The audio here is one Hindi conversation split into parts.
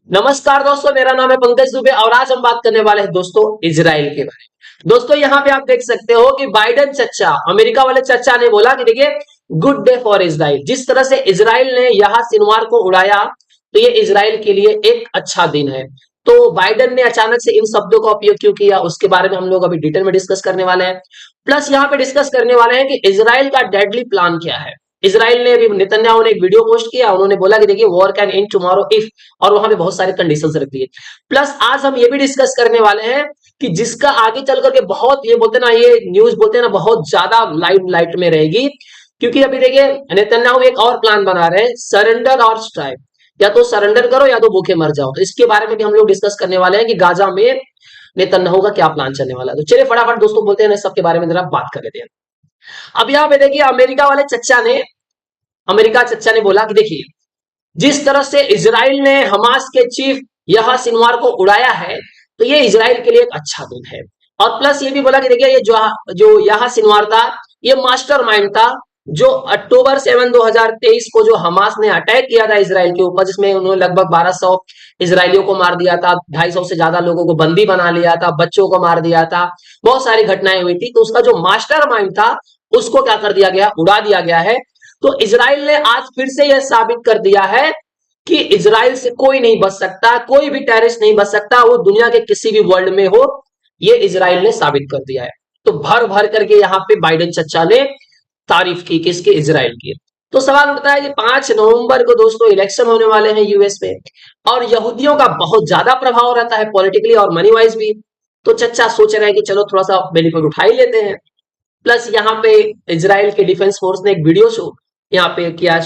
नमस्कार दोस्तों, मेरा नाम है पंकज दुबे और आज हम बात करने वाले हैं दोस्तों इजराइल के बारे में। दोस्तों यहाँ पे आप देख सकते हो कि बाइडेन चचा, अमेरिका वाले चचा ने बोला कि देखिए, गुड डे फॉर इजराइल। जिस तरह से इजराइल ने यहाँ सिनवार को उड़ाया, तो ये इजराइल के लिए एक अच्छा दिन है। तो बाइडेन ने अचानक से इन शब्दों का उपयोग क्यों किया, उसके बारे में हम लोग अभी डिटेल में डिस्कस करने वाले हैं। प्लस यहाँ पे डिस्कस करने वाले हैं कि इजराइल का डेडली प्लान क्या है। इजराइल ने अभी, नेतन्याहू ने एक वीडियो पोस्ट किया, उन्होंने बोला कि देखिए, war can and tomorrow if, और वहां पे बहुत सारे कंडीशंस रख दिए। प्लस आज हम ये भी डिस्कस करने वाले हैं कि जिसका आगे चल करके बहुत, ये बोलते ना, ये न्यूज बोलते हैं ना, बहुत ज्यादा लाइट में रहेगी। क्योंकि अभी देखिए, नेतन्याहू एक और प्लान बना रहे हैं, सरेंडर और स्ट्राइक। या तो सरेंडर करो या तो भूखे मर जाओ। तो इसके बारे में भी हम लोग डिस्कस करने वाले हैं कि गाजा में नेतन्याहू का क्या प्लान चलने वाला है। तो चलिए फटाफट दोस्तों बोलते हैं, सबके बारे में जरा बात कर लेते हैं। अब यहाँ पे देखिए, अमेरिका चच्चा ने बोला कि देखिए, जिस तरह से इजराइल ने हमास के चीफ यह सिनवार को उड़ाया है, तो ये इजराइल के लिए एक अच्छा दिन है। और प्लस ये भी बोला कि देखिए, ये जो जो यह सिनवार था, ये मास्टरमाइंड था, जो अक्टूबर 2023 को जो हमास ने अटैक किया था इजराइल के ऊपर, जिसमें उन्होंने लगभग 1200 इसराइलियों को मार दिया था, 250 से ज्यादा लोगों को बंदी बना लिया था, बच्चों को मार दिया था, बहुत सारी घटनाएं हुई थी। तो उसका जो मास्टरमाइंड था, उसको क्या कर दिया गया, उड़ा दिया गया है। तो इजराइल ने आज फिर से यह साबित कर दिया है कि इजराइल से कोई नहीं बच सकता, कोई भी टेररिस्ट नहीं बच सकता, वो दुनिया के किसी भी वर्ल्ड में हो। ये इजराइल ने साबित कर दिया है। तो भर भर करके यहाँ पे बाइडेन चचा ने तारीफ की, किसके, इजराइल की। तो सवाल उठता है कि 5 नवंबर को दोस्तों इलेक्शन होने वाले हैं यूएस में, और यहूदियों का बहुत ज्यादा प्रभाव रहता है पॉलिटिकली और मनी वाइज भी। तो चचा सोच रहे हैं कि चलो थोड़ा सा बेनिफिट उठा ही लेते हैं। प्लस यहाँ पे इजराइल के डिफेंस फोर्स ने एक वीडियो शो यहाँ पे किया,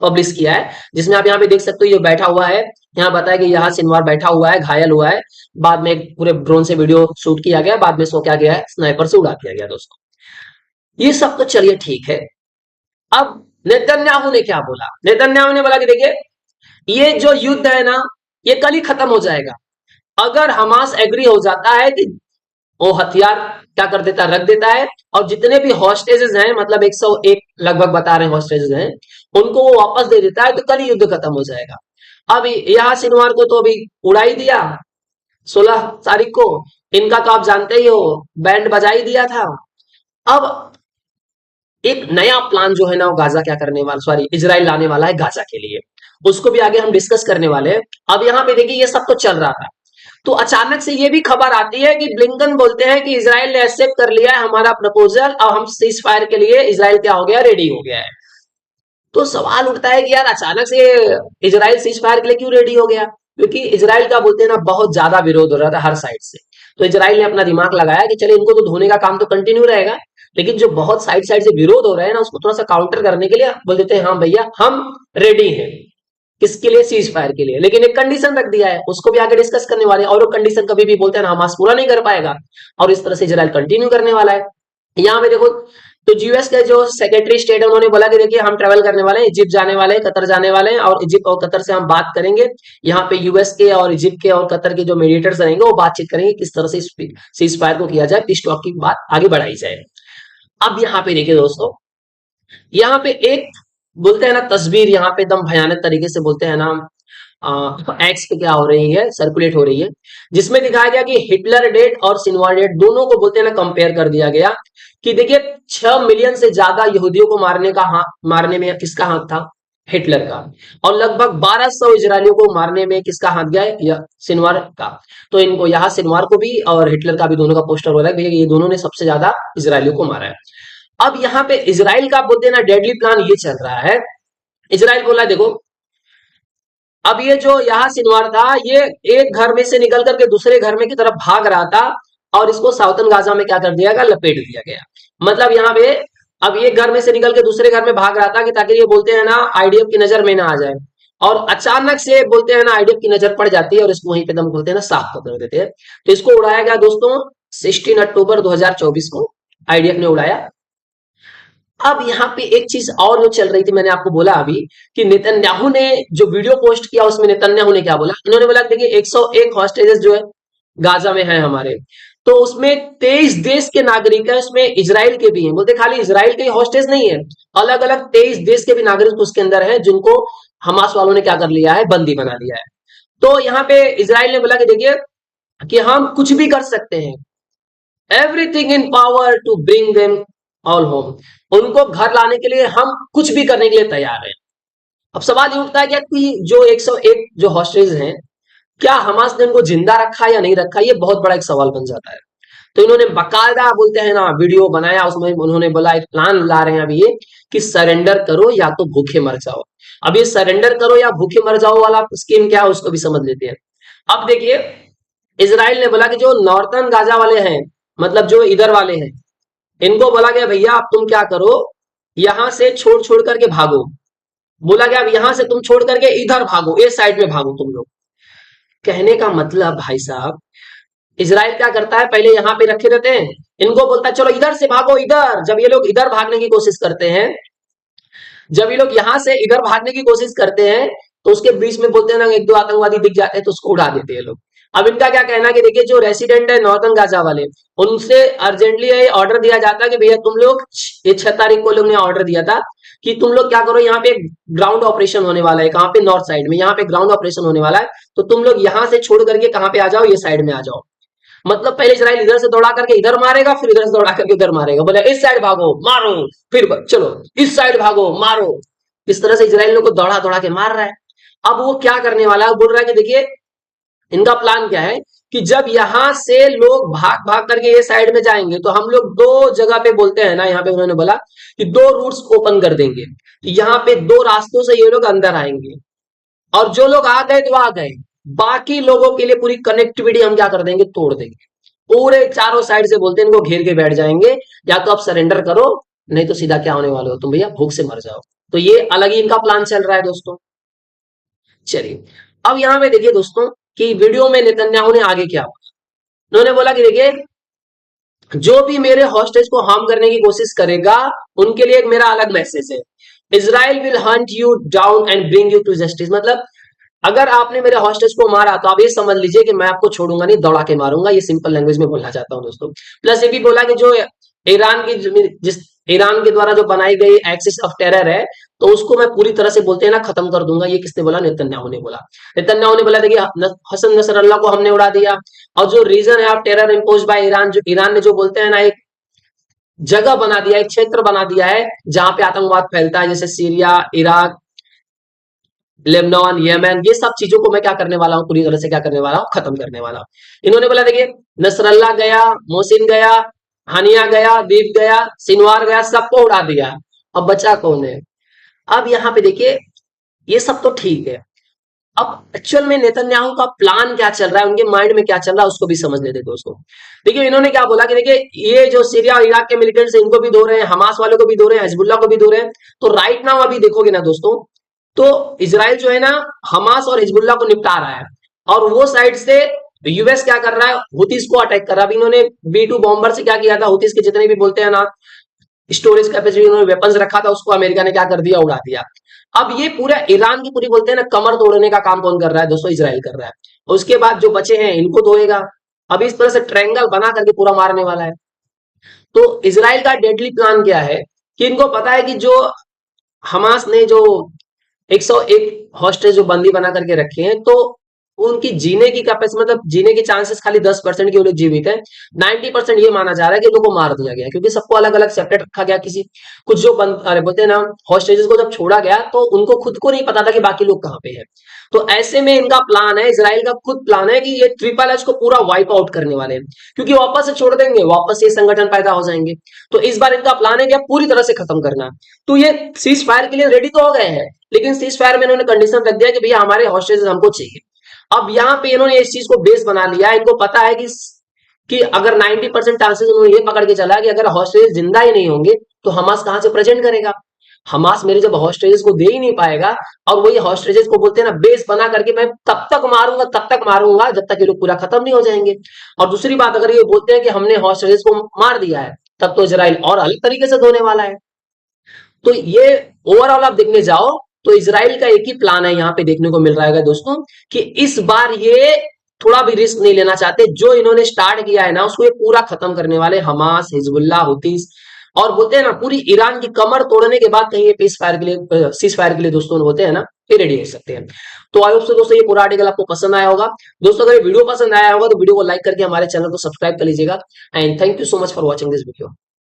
पब्लिश किया है, जिसमें आप यहाँ पे देख सकते हो, ये बैठा हुआ है। यहाँ बताया कि यहाँ सिनवार बैठा हुआ है, घायल हुआ है। बाद में एक पूरे ड्रोन से वीडियो शूट किया गया, बाद में सो क्या गया है, स्नाइपर से उड़ा दिया गया दोस्तों। ये सब तो चलिए ठीक है। अब नेतन्याहू ने क्या बोला, नेतन्याहू ने बोला कि देखिए, ये जो युद्ध है ना, ये कल ही खत्म हो जाएगा। अगर हमास एग्री हो जाता है कि वो हथियार क्या कर देता, रख देता है, और जितने भी हॉस्टेजेस हैं, मतलब 101 लगभग बता रहे हैं हॉस्टेजेस हैं, उनको वो वापस दे देता है, तो कल ही युद्ध खत्म हो जाएगा। अब यहाँ सिनवार को तो अभी उड़ा ही दिया, 16 तारीख को। इनका तो आप जानते ही हो, बैंड बजा ही दिया था। अब एक नया प्लान जो है ना, वो गाजा क्या करने वाला, सॉरी, इजराइल लाने वाला है गाजा के लिए। उसको भी आगे हम डिस्कस करने वाले हैं। अब यहाँ पे देखिए, ये सब तो चल रहा था, तो अचानक से ये भी खबर आती है कि ब्लिंकन बोलते हैं कि इजराइल ने एक्सेप्ट कर लिया है हमारा प्रपोजल, अब हम सीज फायर के लिए इजराइल क्या हो गया, रेडी हो गया है। तो सवाल उठता है कि यार, अचानक से इजराइल सीज फायर के लिए क्यों रेडी हो गया? क्योंकि इजराइल का बोलते हैं ना, बहुत ज्यादा विरोध हो रहा था हर साइड से। तो इजराइल ने अपना दिमाग लगाया कि चले, इनको तो धोने का काम तो कंटिन्यू रहेगा, लेकिन जो बहुत साइड साइड से विरोध हो रहा है ना, उसको थोड़ा सा काउंटर करने के लिए बोल देते हैं, हाँ भैया, हम रेडी हैं। किसके लिए? सीज फायर के लिए। लेकिन एक कंडीशन रख दिया है, उसको भी आगे डिस्कस करने वाले हैं। और वो कंडीशन कभी भी बोलते हैं ना, हमास पूरा नहीं कर पाएगा, और इस तरह से इजराइल कंटिन्यू करने वाला है। यहाँ पे देखो, तो यूएस के जो सेक्रेटरी स्टेट है, उन्होंने बोला कि देखिए, हम ट्रेवल करने वाले हैं, इजिप्ट जाने वाले हैं, कतर जाने वाले हैं, और इजिप्ट और कतर से हम बात करेंगे। यहाँ पे यूएस के और इजिप्ट के और कतर के जो मीडिएटर्स रहेंगे, वो बातचीत करेंगे किस तरह से सीज फायर को किया जाए, पीस टॉक की बात आगे बढ़ाई जाए। अब यहाँ पे देखिए दोस्तों, यहाँ पे एक बोलते हैं ना तस्वीर, यहाँ पे एकदम भयानक तरीके से बोलते हैं ना, एक्स पे क्या हो रही है, सर्कुलेट हो रही है, जिसमें दिखाया गया कि हिटलर डेट और सिनवार डेट दोनों को बोलते हैं ना, कंपेयर कर दिया गया कि देखिए, 6 मिलियन से ज्यादा यहूदियों को मारने में किसका हाथ था? हिटलर का। और लगभग 1200 इजरायलियों को मारने में किसका हाथ गया है? सिनवार का। तो इनको यहाँ सिनवार को भी और हिटलर का भी, दोनों का पोस्टर हो रहा है भैया, ये दोनों ने सबसे ज्यादा इजरायलियों को मारा है। अब यहाँ पे इजराइल का बोलते हैं ना, डेडली प्लान ये चल रहा है। इजराइल बोला, देखो, अब ये जो यहाँ सिनवार था, ये एक घर में से निकल करके दूसरे घर में की तरफ भाग रहा था, और इसको साउथर्न गाजा में क्या कर दिया गया, लपेट दिया गया। मतलब यहाँ पे अब ये घर में से निकल के दूसरे घर में भाग रहा था, कि ताकि ये बोलते हैं ना, आईडीएफ की नजर में ना आ जाए। और अचानक से बोलते हैं ना, आईडीएफ की नजर पड़ जाती है, और इसको वहीं पे दम बोलते हैं ना, साफ कर देते हैं। तो इसको उड़ाया गया दोस्तों 16 अक्टूबर 2024 को, आईडीएफ ने उड़ाया। अब यहाँ पे एक चीज और जो चल रही थी, मैंने आपको बोला अभी कि नेतन्याहू ने जो वीडियो पोस्ट किया, उसमें नेतन्याहू ने क्या बोला, इन्होंने बोला देखिए, 101 हॉस्टेजेस जो है गाजा में है हमारे, तो उसमें 23 देश के नागरिक है, उसमें इजराइल के भी हैं। बोलते खाली इजराइल के हॉस्टेज नहीं है, अलग अलग 23 देश के भी नागरिक उसके अंदर है, जिनको हमास वालों ने क्या कर लिया है, बंदी बना लिया है। तो यहाँ पे इजराइल ने बोला कि देखिए कि हम कुछ भी कर सकते हैं, everything in power to bring them all home, उनको घर लाने के लिए हम कुछ भी करने के लिए तैयार हैं। अब सवाल ये उठता है कि जो 101 जो हॉस्टेज हैं, क्या हमास ने उनको जिंदा रखा या नहीं रखा, ये बहुत बड़ा एक सवाल बन जाता है। तो इन्होंने बकायदा बोलते हैं ना वीडियो बनाया, उसमें उन्होंने बोला एक प्लान ला रहे हैं अभी ये कि सरेंडर करो या तो भूखे मर जाओ। अब ये सरेंडर करो या भूखे मर जाओ वाला स्कीम क्या है उसको भी समझ लेते हैं। अब देखिए इजराइल ने बोला कि जो नॉर्थन गाजा वाले हैं, मतलब जो इधर वाले हैं, इनको बोला गया भैया अब तुम क्या करो, यहां से छोड़ छोड़ करके भागो। बोला गया अब यहां से तुम छोड़ करके इधर भागो, इस साइड में भागो तुम लोग। कहने का मतलब भाई साहब, इजराइल क्या करता है, पहले यहां पे रखे रहते हैं, इनको बोलता है चलो इधर से भागो इधर। जब ये लोग इधर भागने की कोशिश करते हैं, जब ये लोग यहां से इधर भागने की कोशिश करते हैं, तो उसके बीच में बोलते हैं ना एक दो आतंकवादी दिख जाते हैं तो उसको उड़ा देते हैं लोग। अब इनका क्या कहना है कि देखिए जो रेसिडेंट है नॉर्थन गाजा वाले, उनसे अर्जेंटली ये ऑर्डर दिया जाता है कि भैया तुम लोग, ये 6 तारीख को लोग ने ऑर्डर दिया था कि तुम लोग क्या करो, यहाँ पे ग्राउंड ऑपरेशन होने वाला है, कहाँ पे, नॉर्थ साइड में, यहाँ पे ग्राउंड ऑपरेशन होने वाला है, तो तुम लोग यहाँ से छोड़ करके कहाँ पे आ जाओ, ये साइड में आ जाओ। मतलब पहले इजराइल इधर से दौड़ा करके इधर मारेगा, फिर इधर से दौड़ा करके इधर मारेगा, बोले इस साइड भागो मारो, फिर चलो इस साइड भागो मारो। इस तरह से इजराइल को दौड़ा दौड़ा के मार रहा है। अब वो क्या करने वाला है, बोल रहा है कि देखिए इनका प्लान क्या है कि जब यहां से लोग भाग भाग करके ये साइड में जाएंगे, तो हम लोग दो जगह पे बोलते हैं ना, यहाँ पे उन्होंने बोला कि दो रूट्स ओपन कर देंगे, तो यहाँ पे दो रास्तों से ये लोग अंदर आएंगे, और जो लोग आ गए तो आ गए, बाकी लोगों के लिए पूरी कनेक्टिविटी हम क्या कर देंगे, तोड़ देंगे। पूरे चारों साइड से बोलते हैं इनको घेर के बैठ जाएंगे, या तो आप सरेंडर करो, नहीं तो सीधा क्या होने वाले हो तुम भैया, भूख से मर जाओ। तो ये अलग ही इनका प्लान चल रहा है दोस्तों। चलिए अब यहां पे देखिए दोस्तों कि वीडियो में नेतन्याहू ने आगे क्या बोला। उन्होंने बोला कि देखिए जो भी मेरे हॉस्टेज को हार्म करने की कोशिश करेगा, उनके लिए एक मेरा अलग मैसेज है, Israel will hunt you down and bring you to justice. मतलब अगर आपने मेरे हॉस्टेज को मारा तो आप ये समझ लीजिए कि मैं आपको छोड़ूंगा नहीं, दौड़ा के मारूंगा। ये सिंपल लैंग्वेज में बोलना चाहता हूं दोस्तों। प्लस ये भी बोला कि जो ईरान की जिस ईरान के द्वारा जो बनाई गई एक्सिस ऑफ टेरर है, तो उसको मैं पूरी तरह से बोलते हैं ना खत्म कर दूंगा। ये किसने बोला, नेतन्याहू ने बोला। नेतन्याहू ने बोला देखिए हसन नसरल्लाह को हमने उड़ा दिया, और जो रीजन है of terror impose by Iran, जो ईरान ने जो बोलते हैं ना एक जगह बना दिया, एक क्षेत्र बना दिया है जहां पे आतंकवाद फैलता है, जैसे सीरिया, इराक, लेबनान, यमन, ये सब चीजों को मैं क्या करने वाला हूं, पूरी तरह से क्या करने वाला हूं, खत्म करने वाला हूं। इन्होंने बोला देखिए नसरल्ला गया, मोहसिन गया, हानिया गया, दीप गया, सिनवार गया, सबको उड़ा दिया, अब बचा कौन है। अब यहाँ पे देखिए ये सब तो ठीक है, अब एक्चुअल में नेतन्याहू का प्लान क्या चल रहा है, उनके माइंड में क्या चल रहा है, उसको भी समझ लेते दोस्तों। देखिए इन्होंने क्या बोला कि देखिए ये जो सीरिया और इराक के मिलिटेंट्स इनको भी धो रहे हैं, हमास वालों को भी धो रहे हैं, हिजबुल्लाह को भी धो रहे हैं। तो राइट नाउ अभी देखोगे ना दोस्तों, तो इजराइल जो है ना हमास और हिजबुल्लाह को निपटा रहा है, और वो साइड से यूएस क्या कर रहा है, हुतीस को अटैक कर रहा है। अभी इन्होंने B2 बॉम्बर से क्या किया था, हुतीस के जितने भी बोलते हैं ना स्टोरेज कैपेसिटी, उन्होंने वेपन्स रखा था, उसको अमेरिका ने क्या कर दिया, उड़ा दिया। अब ये पूरा ईरान की पूरी बोलते हैं ना कमर तोड़ने का काम कौन कर रहा है दोस्तों, इजराइल कर रहा है। और उसके बाद जो बचे हैं इनको धोएगा। अब इस तरह से ट्रायंगल बना करके पूरा मारने वाला है। तो इजराइल का डेडली प्लान क्या है कि इनको पता है कि जो हमास ने जो 101 हॉस्टेज जो बंदी बना करके रखे हैं, तो उनकी जीने की कैपेसिटी, मतलब जीने के चांसेस खाली 10% के लोग जीवित है, 90% ये माना जा रहा है कि लोगों को मार दिया गया, क्योंकि सबको अलग अलग सेपरेट रखा गया। किसी कुछ जो अरे बोलते हैं ना हॉस्टेजेस को जब छोड़ा गया, तो उनको खुद को नहीं पता था कि बाकी लोग कहाँ पे हैं। तो ऐसे में इनका प्लान है, इजराइल का खुद प्लान है कि ये ट्रिपल H को पूरा वाइप आउट करने वाले हैं, क्योंकि वापस से छोड़ देंगे, वापस से संगठन पैदा हो जाएंगे। तो इस बार इनका प्लान है कि पूरी तरह से खत्म करना। तो ये सीज फायर के लिए रेडी तो हो गए हैं, लेकिन सीज फायर में इन्होंने कंडीशन रख दिया कि भैया हमारे हॉस्टेजेस हमको चाहिए। अब यहाँ पे इन्होंने इस चीज को बेस बना लिया, इनको पता है कि अगर 90% चांसेस उन्होंने ये पकड़ के चला कि अगर हॉस्टेजेस जिंदा ही नहीं होंगे तो हमास कहां से प्रेजेंट करेगा। हमास मेरे जब हॉस्टेजेस को दे ही नहीं पाएगा, और वही हॉस्टेजेस को बोलते हैं ना बेस बना करके मैं तब तक मारूंगा जब तक ये लोग पूरा खत्म नहीं हो जाएंगे। और दूसरी बात, अगर ये बोलते हैं कि हमने हॉस्टेजेस को मार दिया है, तब तो इजराइल और अलग तरीके से धोने वाला है। तो ये ओवरऑल आप देखने जाओ तो इजराइल का एक ही प्लान है यहाँ पे देखने को मिल रहा है दोस्तों, कि इस बार ये थोड़ा भी रिस्क नहीं लेना चाहते। जो इन्होंने स्टार्ट किया है ना उसको ये पूरा खत्म करने वाले, हमास, हिजबुल्लाह, हुतीस, और बोलते हैं ना पूरी ईरान की कमर तोड़ने के बाद कहीं ये पीस फायर के लिए सीज फायर के लिए दोस्तों बोलते हैं ना ये रेडी हो सकते हैं। तो आई होप सो दोस्तों ये पूरा आर्टिकल आपको पसंद आया होगा। दोस्तों अगर ये वीडियो पसंद आया होगा तो वीडियो को लाइक करके हमारे चैनल को सब्सक्राइब कर लीजिएगा and thank you so much for watching this video.